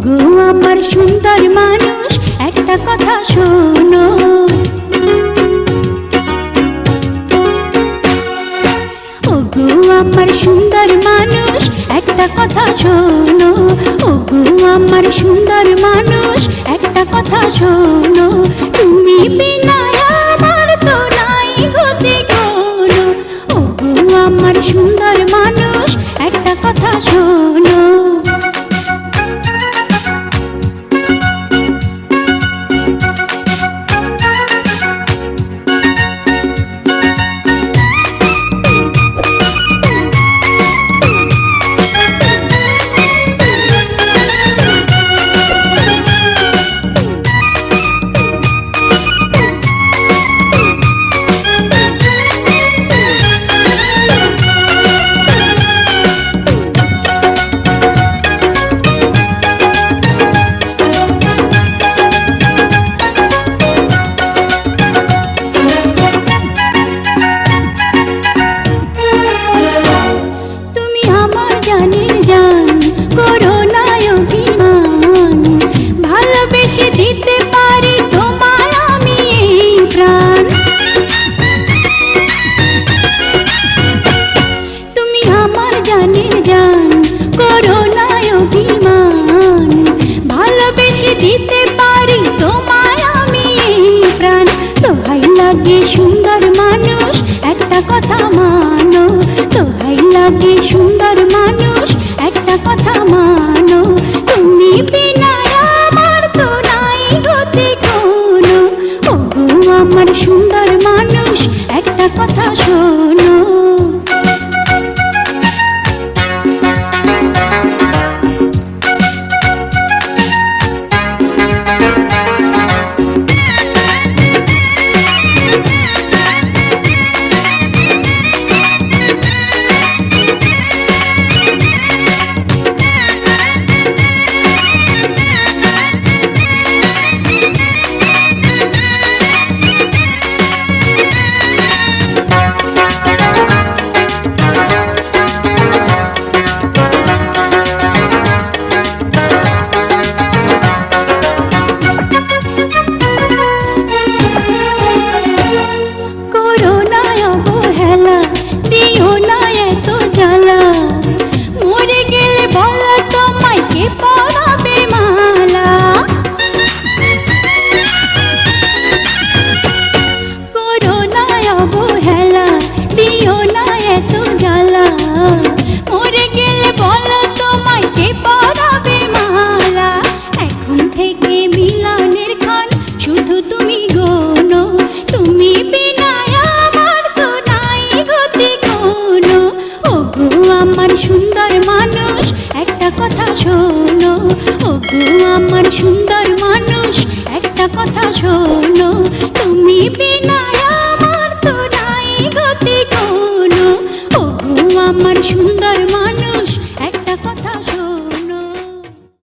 ওগো আমার সুন্দর মানুষ একটা কথা শোনো, ওগো আমার সুন্দর মানুষ একটা কথা শোনো, ওগো আমার সুন্দর মানুষ একটা কথা শোনো, তুমি বিনা আমার তো নাই গতি কোনো, ওগো আমার সুন্দর মানুষ একটা কথা শোনো। দিতে পারি তোমায় আমি প্রাণ, দোহাই লাগে সুন্দর মানুষ একটা কথা মানো, দোহাই লাগে সুন্দর মানুষ একটা কথা মানো, তুমি বিনা আমার তো নাই গতি কোনো, ওগো আমার সুন্দর মানুষ একটা কথা শোনো। কথা শোনো, ওগো আমার সুন্দর মানুষ একটা কথা